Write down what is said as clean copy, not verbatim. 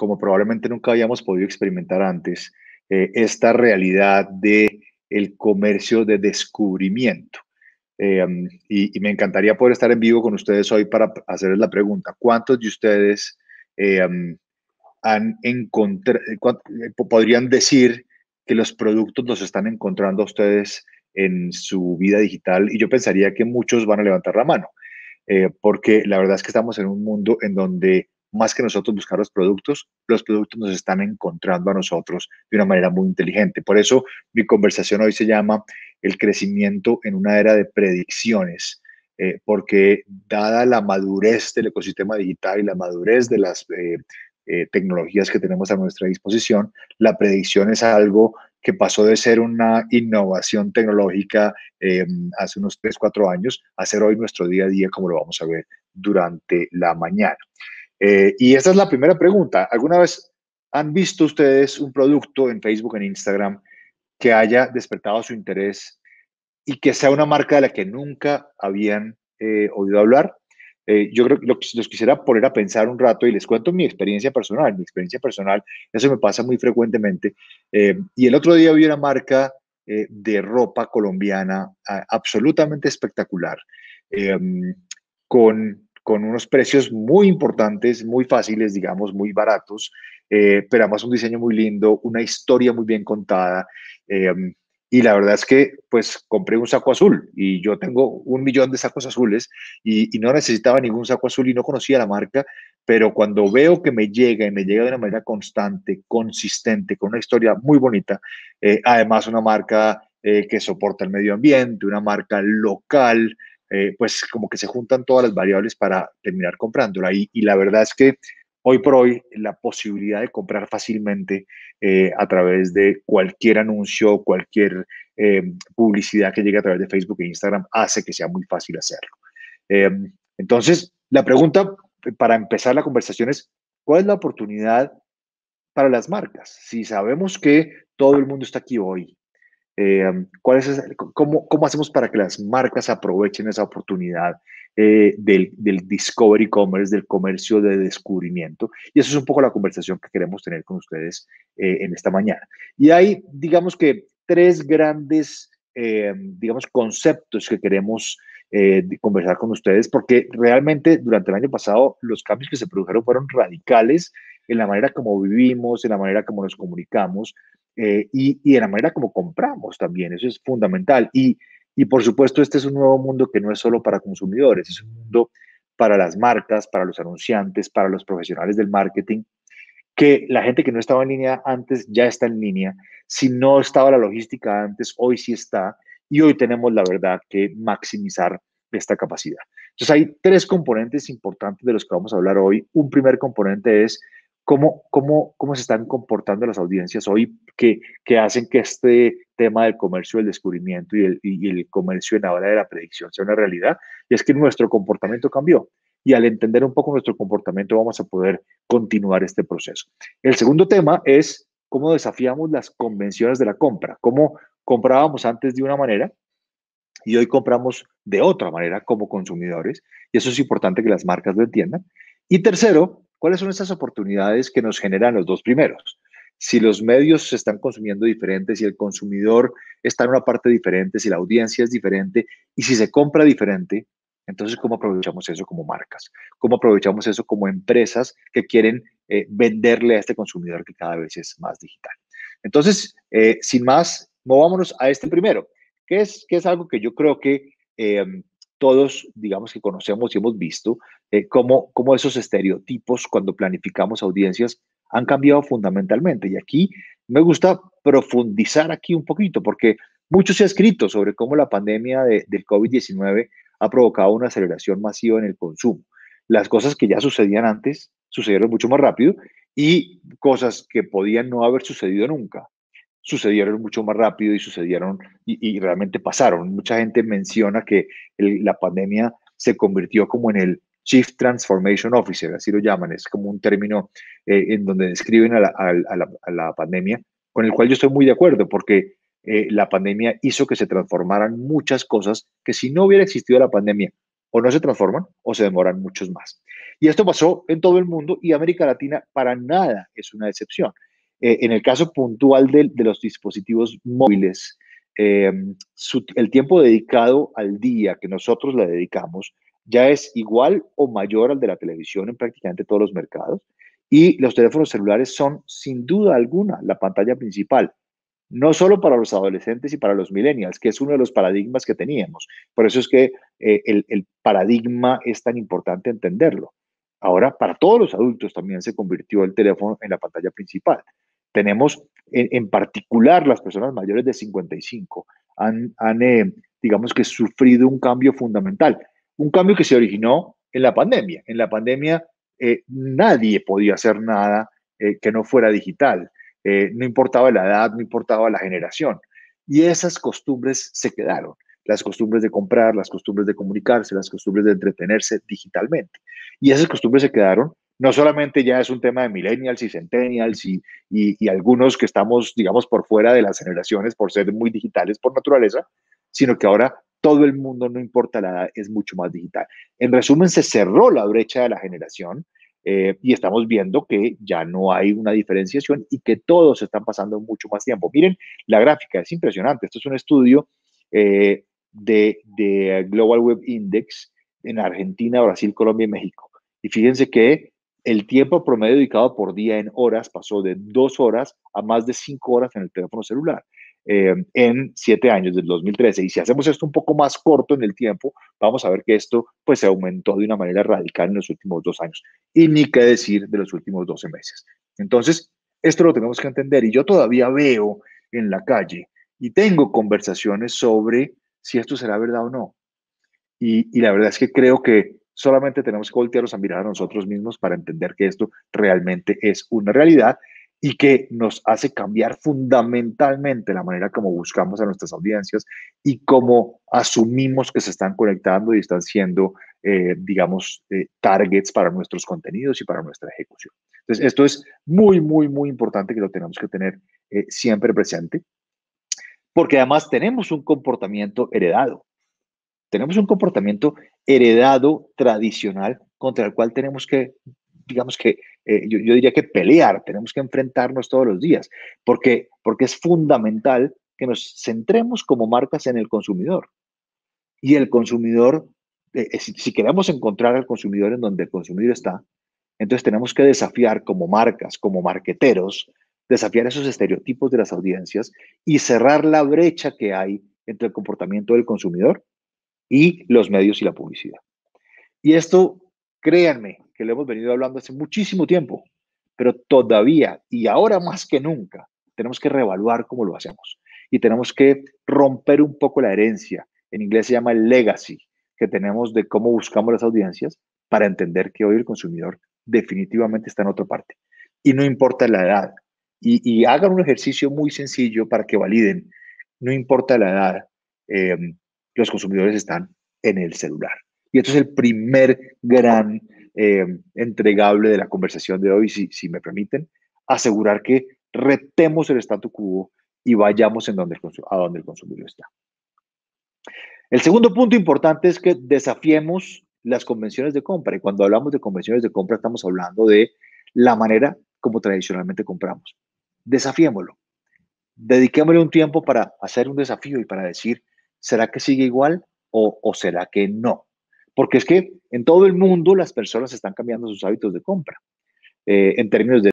como probablemente nunca habíamos podido experimentar antes, esta realidad de el comercio de descubrimiento. Y me encantaría poder estar en vivo con ustedes hoy para hacerles la pregunta: ¿cuántos de ustedes han encontrado, podrían decir que los productos los están encontrando a ustedes en su vida digital? Y yo pensaría que muchos van a levantar la mano, porque la verdad es que estamos en un mundo en donde más que nosotros buscar los productos nos están encontrando a nosotros de una manera muy inteligente. Por eso mi conversación hoy se llama El crecimiento en una era de predicciones, porque dada la madurez del ecosistema digital y la madurez de las tecnologías que tenemos a nuestra disposición, la predicción es algo que pasó de ser una innovación tecnológica hace unos 3 4 años a ser hoy nuestro día a día, como lo vamos a ver durante la mañana. Y esta es la primera pregunta. ¿Alguna vez han visto ustedes un producto en Facebook, en Instagram, que haya despertado su interés y que sea una marca de la que nunca habían oído hablar? Yo creo que los quisiera poner a pensar un rato y les cuento mi experiencia personal. Mi experiencia personal, eso me pasa muy frecuentemente. Y el otro día vi una marca de ropa colombiana absolutamente espectacular, eh, con unos precios muy importantes, muy fáciles, digamos, muy baratos, pero además un diseño muy lindo, una historia muy bien contada. Eh, y la verdad es que, pues, compré un saco azul y yo tengo 1 millón de sacos azules y no necesitaba ningún saco azul y no conocía la marca, pero cuando veo que me llega y me llega de una manera constante, consistente, con una historia muy bonita, además una marca que soporta el medio ambiente, una marca local, pues como que se juntan todas las variables para terminar comprándola. Y la verdad es que hoy por hoy la posibilidad de comprar fácilmente a través de cualquier anuncio, cualquier publicidad que llegue a través de Facebook e Instagram hace que sea muy fácil hacerlo. Eh, entonces, la pregunta para empezar la conversación es: ¿cuál es la oportunidad para las marcas? Si sabemos que todo el mundo está aquí hoy, ¿cómo hacemos para que las marcas aprovechen esa oportunidad del discovery commerce, del comercio de descubrimiento? Y eso es un poco la conversación que queremos tener con ustedes en esta mañana. Y hay, digamos que, tres grandes, digamos, conceptos que queremos conversar con ustedes, porque realmente durante el año pasado los cambios que se produjeron fueron radicales en la manera como vivimos, en la manera como nos comunicamos, y de la manera como compramos también. Eso es fundamental. Y por supuesto, este es un nuevo mundo que no es solo para consumidores, es un mundo para las marcas, para los anunciantes, para los profesionales del marketing, que la gente que no estaba en línea antes ya está en línea. Si no estaba la logística antes, hoy sí está. Y hoy tenemos, la verdad, que maximizar esta capacidad. Entonces, hay tres componentes importantes de los que vamos a hablar hoy. Un primer componente es cómo se están comportando las audiencias hoy, que hacen que este tema del comercio del descubrimiento y el comercio en la hora de la predicción sea una realidad. Y es que nuestro comportamiento cambió. Y al entender un poco nuestro comportamiento, vamos a poder continuar este proceso. El segundo tema es cómo desafiamos las convenciones de la compra, cómo comprábamos antes de una manera y hoy compramos de otra manera como consumidores, y eso es importante que las marcas lo entiendan. Y tercero, ¿cuáles son esas oportunidades que nos generan los dos primeros? Si los medios se están consumiendo diferentes, si el consumidor está en una parte diferente, si la audiencia es diferente y si se compra diferente, entonces ¿cómo aprovechamos eso como marcas? ¿Cómo aprovechamos eso como empresas que quieren venderle a este consumidor que cada vez es más digital? Entonces, sin más, movámonos a este primero, que es algo que yo creo que todos, digamos, que conocemos y hemos visto, cómo esos estereotipos cuando planificamos audiencias han cambiado fundamentalmente. Y aquí me gusta profundizar aquí un poquito, porque mucho se ha escrito sobre cómo la pandemia del COVID-19 ha provocado una aceleración masiva en el consumo. Las cosas que ya sucedían antes sucedieron mucho más rápido, y cosas que podían no haber sucedido nunca sucedieron mucho más rápido y sucedieron y realmente pasaron. Mucha gente menciona que la pandemia se convirtió como en el Chief Transformation Officer, así lo llaman, es como un término en donde describen a la pandemia, con el cual yo estoy muy de acuerdo, porque la pandemia hizo que se transformaran muchas cosas que si no hubiera existido la pandemia, o no se transforman o se demoran muchos más. Y esto pasó en todo el mundo y América Latina para nada es una excepción. En el caso puntual de los dispositivos móviles, eh, el tiempo dedicado al día que nosotros le dedicamos ya es igual o mayor al de la televisión en prácticamente todos los mercados. Y los teléfonos celulares son, sin duda alguna, la pantalla principal, no solo para los adolescentes y para los millennials, que es uno de los paradigmas que teníamos. Por eso es que el paradigma es tan importante entenderlo. Ahora, para todos los adultos también se convirtió el teléfono en la pantalla principal. Tenemos, en particular, las personas mayores de 55 han digamos que, sufrido un cambio fundamental, un cambio que se originó en la pandemia. En la pandemia nadie podía hacer nada que no fuera digital. No importaba la edad, no importaba la generación. Y esas costumbres se quedaron. Las costumbres de comprar, las costumbres de comunicarse, las costumbres de entretenerse digitalmente. Y esas costumbres se quedaron. No solamente ya es un tema de millennials y centennials y algunos que estamos, digamos, por fuera de las generaciones por ser muy digitales por naturaleza, sino que ahora todo el mundo, no importa la edad, es mucho más digital. En resumen, se cerró la brecha de la generación y estamos viendo que ya no hay una diferenciación y que todos están pasando mucho más tiempo. Miren, la gráfica es impresionante. Esto es un estudio de Global Web Index en Argentina, Brasil, Colombia y México. Y fíjense que el tiempo promedio dedicado por día en horas pasó de 2 horas a más de 5 horas en el teléfono celular en 7 años, del 2013. Y si hacemos esto un poco más corto en el tiempo, vamos a ver que esto pues se aumentó de una manera radical en los últimos 2 años. Y ni qué decir de los últimos 12 meses. Entonces, esto lo tenemos que entender. Y yo todavía veo en la calle y tengo conversaciones sobre si esto será verdad o no. Y la verdad es que creo que solamente tenemos que voltearnos a mirar a nosotros mismos para entender que esto realmente es una realidad y que nos hace cambiar fundamentalmente la manera como buscamos a nuestras audiencias y cómo asumimos que se están conectando y están siendo, digamos, targets para nuestros contenidos y para nuestra ejecución. Entonces, esto es muy, muy, muy importante que lo tenemos que tener siempre presente, porque además tenemos un comportamiento heredado. Tenemos un comportamiento heredado tradicional contra el cual tenemos que, digamos que, yo diría que pelear, tenemos que enfrentarnos todos los días, porque es fundamental que nos centremos como marcas en el consumidor. Y el consumidor, si queremos encontrar al consumidor en donde el consumidor está, entonces tenemos que desafiar como marcas, como marqueteros, desafiar esos estereotipos de las audiencias y cerrar la brecha que hay entre el comportamiento del consumidor y los medios y la publicidad. Y esto, créanme, que lo hemos venido hablando hace muchísimo tiempo, pero todavía y ahora más que nunca tenemos que reevaluar cómo lo hacemos y tenemos que romper un poco la herencia, en inglés se llama el legacy, que tenemos de cómo buscamos las audiencias para entender que hoy el consumidor definitivamente está en otra parte y no importa la edad. Y hagan un ejercicio muy sencillo para que validen, no importa la edad, eh, los consumidores están en el celular. Y esto es el primer gran entregable de la conversación de hoy, si me permiten, asegurar que retemos el statu quo y vayamos a donde el consumidor está. El segundo punto importante es que desafiemos las convenciones de compra. Y cuando hablamos de convenciones de compra, estamos hablando de la manera como tradicionalmente compramos. Desafiémoslo. Dediquémosle un tiempo para hacer un desafío y para decir, ¿será que sigue igual o será que no? Porque es que en todo el mundo las personas están cambiando sus hábitos de compra en términos de